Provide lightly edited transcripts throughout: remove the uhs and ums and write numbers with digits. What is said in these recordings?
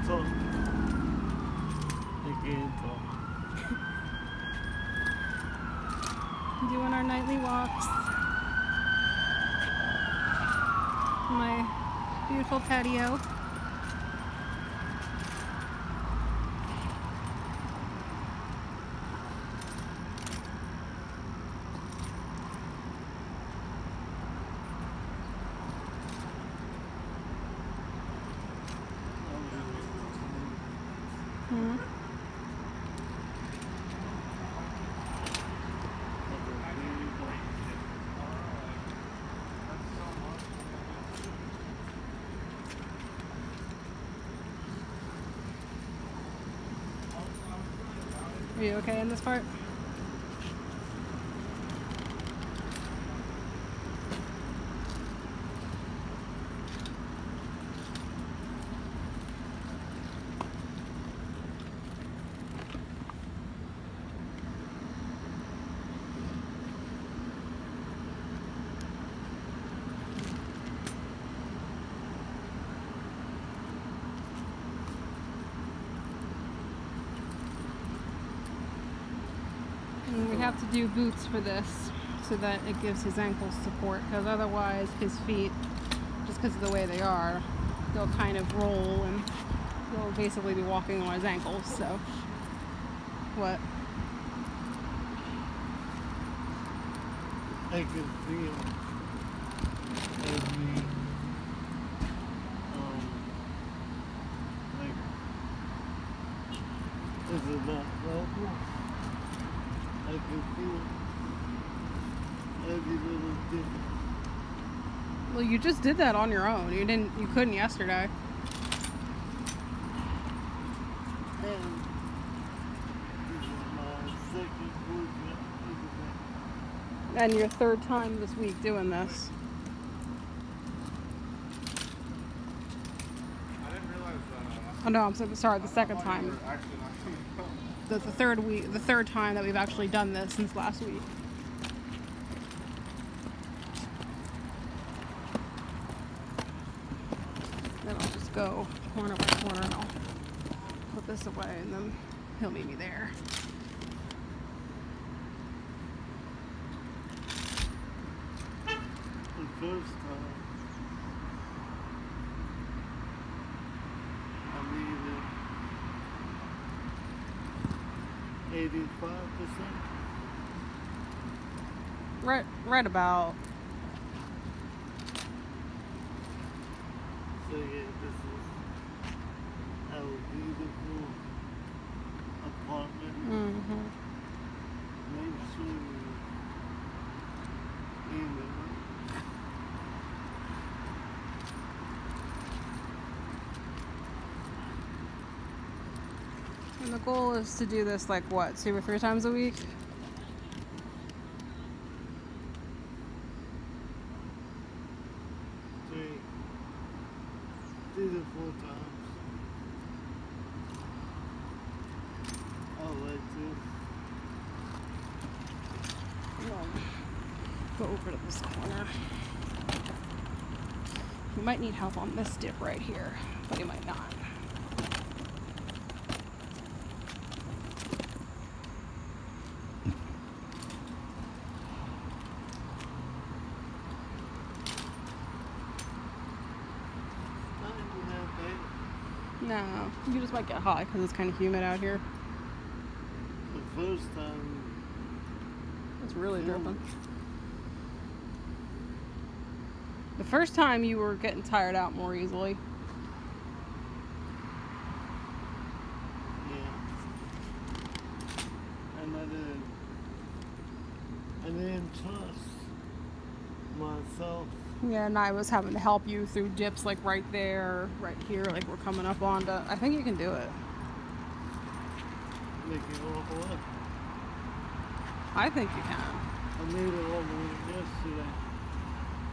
talk. I can't talk. Doing our nightly walks. My beautiful patio. Are you okay in this part? And we have to do boots for this so that it gives his ankles support, because otherwise his feet, just because of the way they are, they'll kind of roll and he'll basically be walking on his ankles. So what? I can feel every, like, is it not level? I can feel every little thing. Well, you just did that on your own. You couldn't yesterday. And this is my second workout. And your third time this week doing this. I didn't realize that. Oh no, I'm so sorry, the second I thought time. you were actually not coming home. The third time that we've actually done this since last week. Then I'll just go corner by corner and I'll put this away and then he'll meet me there. The first time, I needed 85%. Right about. So yeah, this is our beautiful apartment. Mm-hmm. Make sure you in it. And the goal is to do this like what, 2 or 3 times a week? 3 to 4 times. I like to. Go over to this corner. You might need help on this dip right here, but you might not. Not even that bad. No, you just might get hot because it's kind of humid out here. The first time, It's really dripping. The first time you were getting tired out more easily. yeah. And I didn't trust myself. Yeah, and I was having to help you through dips like right there, right here, like we're coming up onto. I think you can do it. Make it walk away. I think you can. I made it all the way yesterday.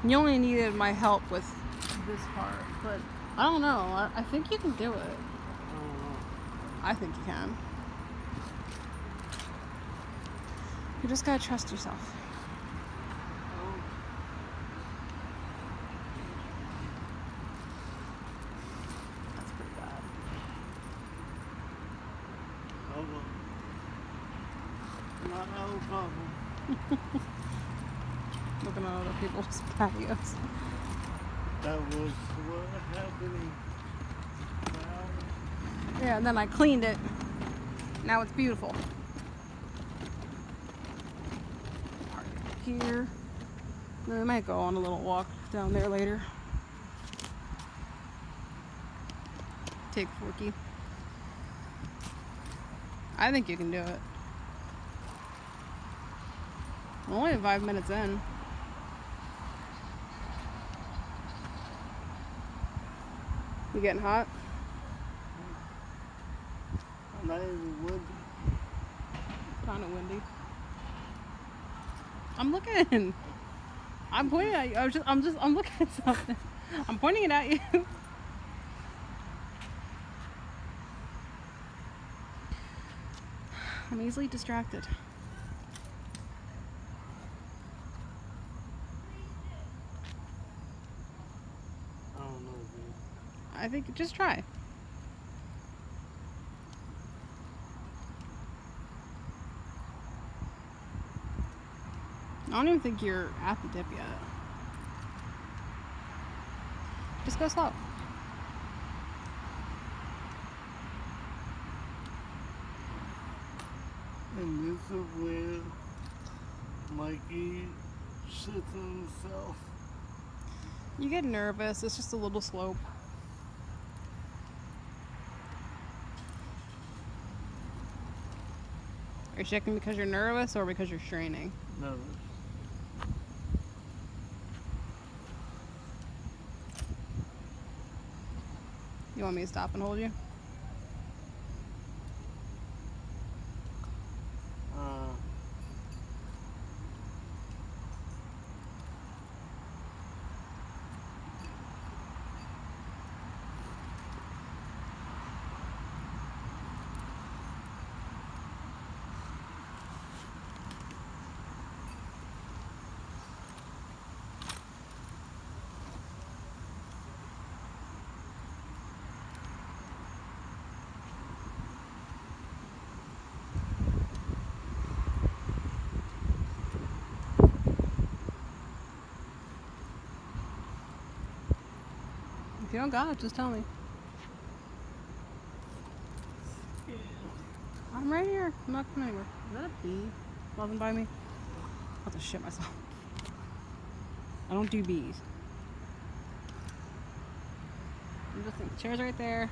You only needed my help with this part, but I don't know. I think you can do it. I don't know. I think you can. You just gotta trust yourself. That's pretty bad. Not our problem. Looking at other people's patios. That was what happening. Now, Yeah, and then I cleaned it. Now it's beautiful. Park here. Then we might go on a little walk down there later. Take Forky. I think you can do it. We're only 5 minutes in. You getting hot? I'm not even windy. Kind of windy. I'm looking. I'm pointing at you. I'm looking at something. I'm pointing it at you. I'm easily distracted. I don't know, dude. I think just try. I don't even think you're at the dip yet. Just go slow. And this is where Mikey shits himself. You get nervous. It's just a little slope. Are you shaking because you're nervous or because you're straining? No. You want me to stop and hold you? If you don't got it, just tell me. I'm right here. I'm not going anywhere. Is that a bee buzzing by me? I'll have to shit myself. I don't do bees. I'm just thinking, chair's right there.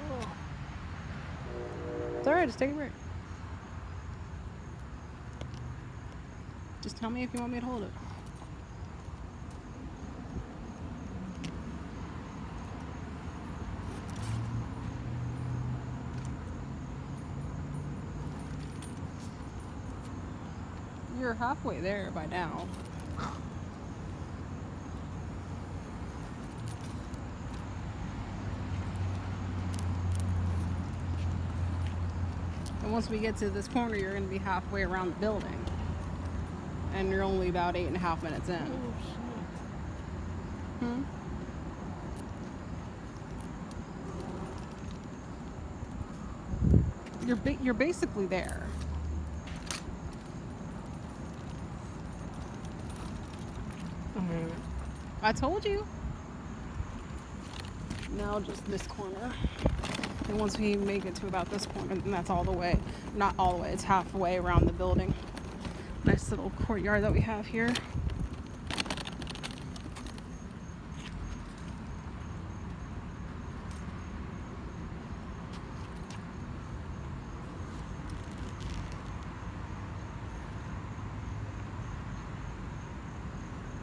Oh. It's alright, just take a break. Just tell me if you want me to hold it. You're halfway there by now. And once we get to this corner, you're going to be halfway around the building. And you're only about 8.5 minutes in. Oh, shit. Hmm? You're basically there. I mean, I told you. Now just this corner. And once we make it to about this corner, then that's all the way. Not all the way, it's halfway around the building. Nice little courtyard that we have here.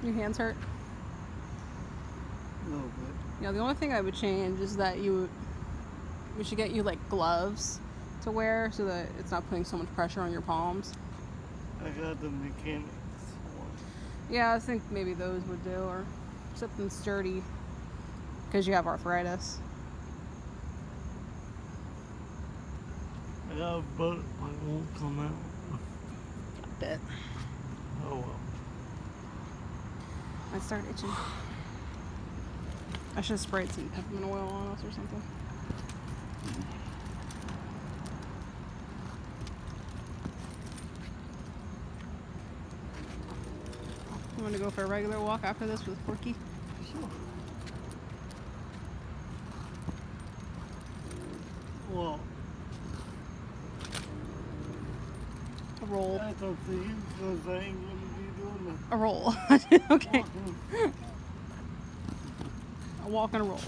Your hands hurt? a little bit. Yeah, the only thing I would change is that we should get you like gloves to wear so that it's not putting so much pressure on your palms. I got the mechanics one. Yeah, I think maybe those would do, or something sturdy because you have arthritis. I got a butt, but it won't come out. A bit. Oh well. Might start itching. I should have sprayed some peppermint oil on us or something. want to go for a regular walk after this with Porky? Sure. Well, A roll. that's up to you because I ain't gonna be doing A roll. Okay. walking. A walk and a roll.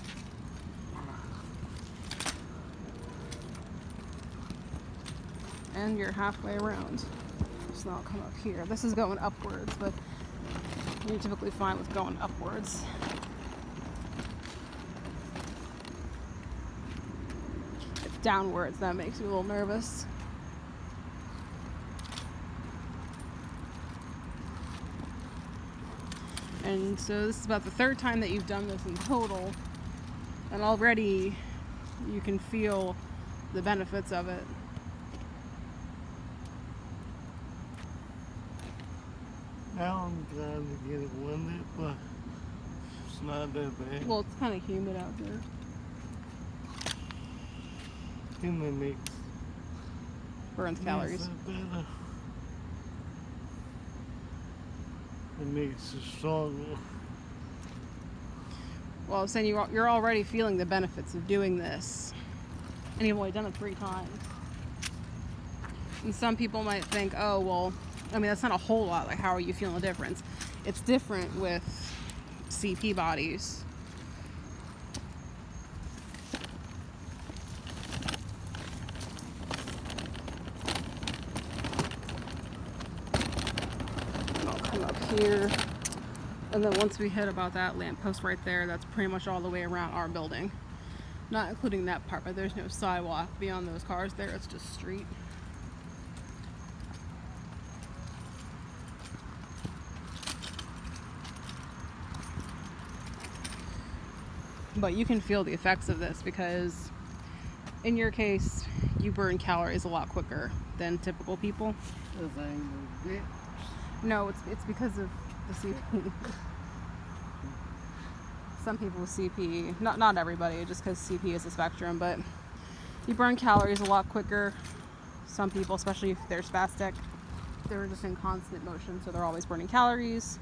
And you're halfway around. So now I'll come up here. This is going upwards, but you're typically fine with going upwards. It's downwards that makes you a little nervous. And so this is about the third time that you've done this in total. And already you can feel the benefits of it. Now I'm trying to get it winded, but it's not that bad. Well, it's kind of humid out there. Human makes Burns calories. makes it better. It makes it stronger. Well, I was saying you're already feeling the benefits of doing this. And you've only done it 3 times. And some people might think, oh, well, I mean, that's not a whole lot. Like, how are you feeling the difference? It's different with CP bodies. And I'll come up here. And then once we hit about that lamppost right there, that's pretty much all the way around our building. Not including that part, but there's no sidewalk beyond those cars there. It's just street. But you can feel the effects of this because in your case, you burn calories a lot quicker than typical people. This ain't no bitch. No, it's because of the CP. Some people with CP, not everybody, just because CP is a spectrum, but you burn calories a lot quicker. Some people, especially if they're spastic, they're just in constant motion, so they're always burning calories.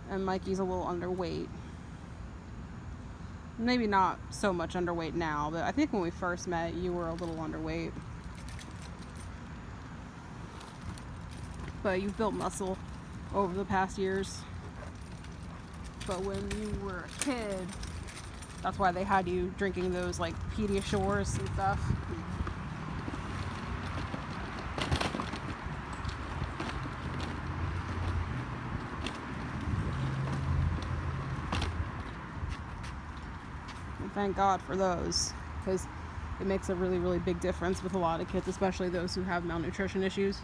And Mikey's a little underweight. Maybe not so much underweight now, but I think when we first met, you were a little underweight. But you've built muscle over the past years. But when you were a kid, that's why they had you drinking those like Pediasures and stuff. And thank God for those, because it makes a really, really big difference with a lot of kids, especially those who have malnutrition issues.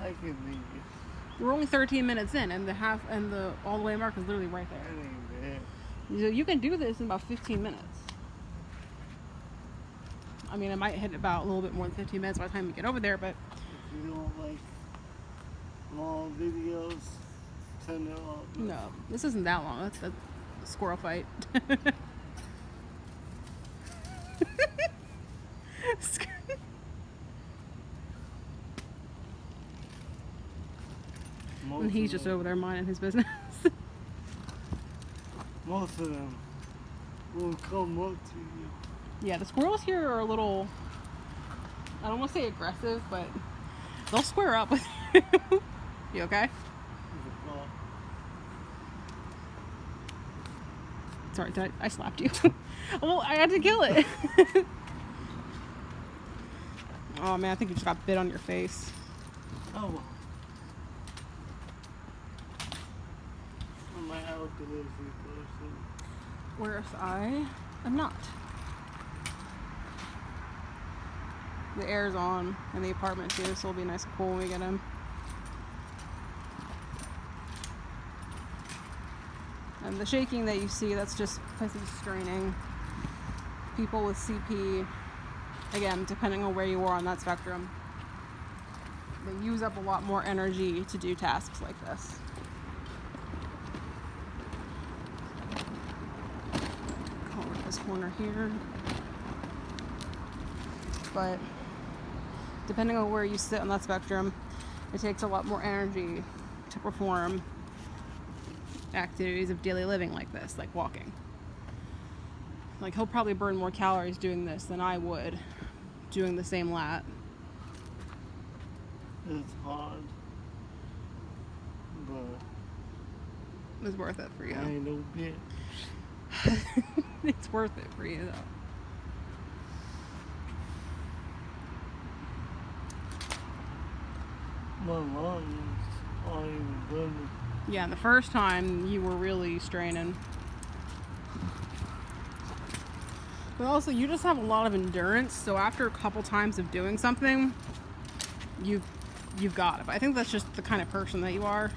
I can make it. We're only 13 minutes in, and the all the way mark is literally right That there. ain't bad. So you can do this in about 15 minutes. I mean, I might hit about a little bit more than 15 minutes by the time we get over there, but If you don't like long videos, turn it off. no, this isn't that long. That's a squirrel fight. Most And he's of just them, over there minding his business. Most of them will come up to you. Yeah, the squirrels here are a little, I don't want to say aggressive, but they'll square up with you. You okay? with a ball. Sorry, I slapped you. Well, I had to kill it. Oh man, I think you just got bit on your face. Oh. I'm an outdoorsy person. Whereas I am not. The air's on in the apartment too, so it'll be nice and cool when we get in. And the shaking that you see, that's just because he's straining. People with CP, again, depending on where you are on that spectrum, they use up a lot more energy to do tasks like this. Over this corner here. But depending on where you sit on that spectrum, it takes a lot more energy to perform activities of daily living like this, like walking. Like, he'll probably burn more calories doing this than I would doing the same lat. It's hard, but It's worth it for you. I ain't no bitch. It's worth it for you, though. My lungs aren't even burning. Yeah, and the first time you were really straining. But also, you just have a lot of endurance, so after a couple times of doing something, you've got it. But I think that's just the kind of person that you are.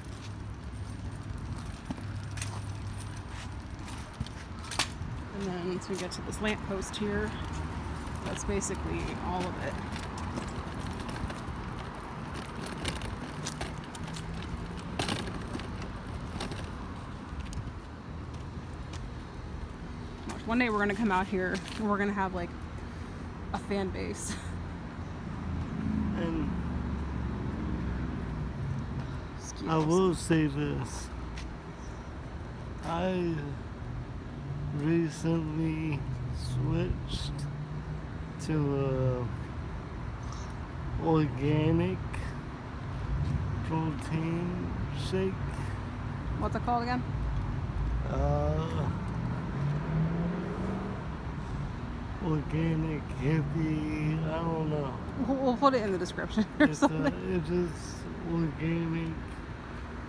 And then once we get to this lamppost here, that's basically all of it. One day we're gonna come out here and we're gonna have like a fan base. And Excuse I us. will say this. I recently switched to organic protein shake. What's it called again? Organic hippie, I don't know. We'll put it in the description or It's something. it's just organic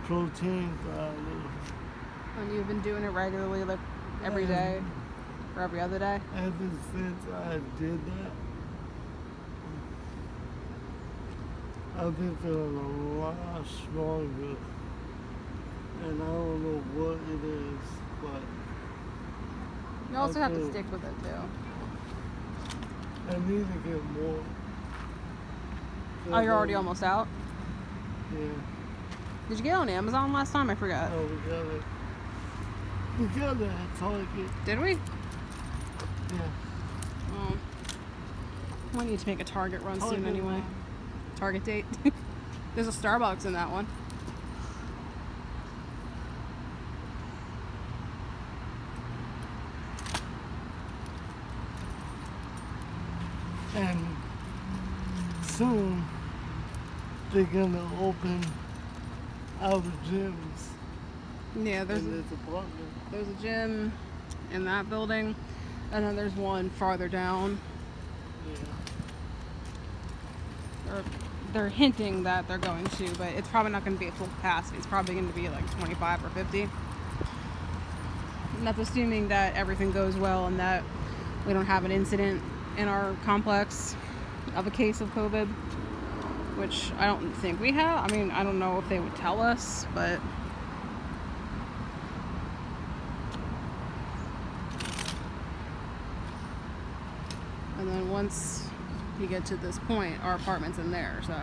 protein powder. And you've been doing it regularly, like every day or every other day? Ever since I did that, I've been feeling a lot stronger. And I don't know what it is, but You also have to Okay. stick with it too. I need to get more. Oh, you're already almost out? Yeah. Did you get it on Amazon last time? I forgot. Oh, we got it. We got it at Target. Did we? Yeah. Oh. We need to make a Target run soon Target anyway. run. Target date. There's a Starbucks in that one. And soon they're gonna open our gyms Yeah, there's in this apartment. There's a gym in that building, and then there's one farther down. Yeah. They're hinting that they're going to, but it's probably not going to be at full capacity. It's probably going to be like 25 or 50. And that's assuming that everything goes well and that we don't have an incident in our complex of a case of COVID, which I don't think we have. I mean, I don't know if they would tell us, but and then once you get to this point, our apartment's in there, so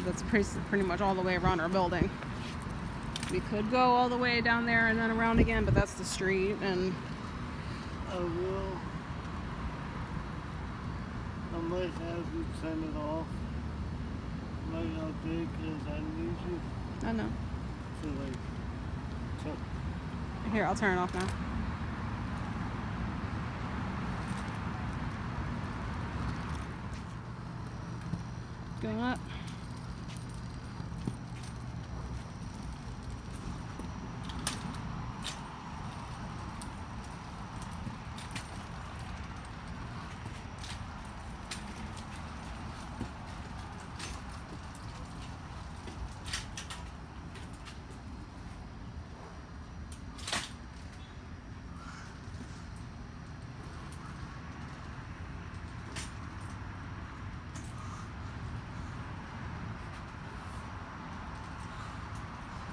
that's pretty much all the way around our building. We could go all the way down there and then around again, but that's the street, and I will. I might have you turn it off right out there because I need you I know. to like check. Here, I'll turn it off now. Going up.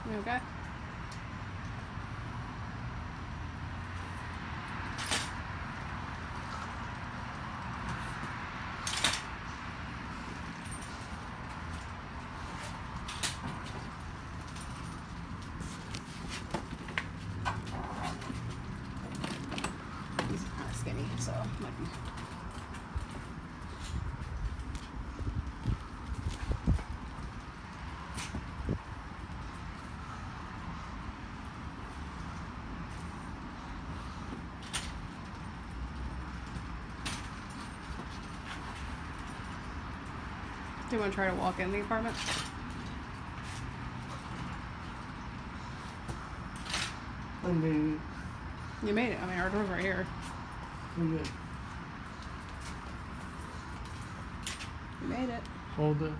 You okay? He's kind of skinny, so might be. Do you want to try to walk in the apartment? I mean, You made it. I mean, our door's right here. okay, You made it. hold it.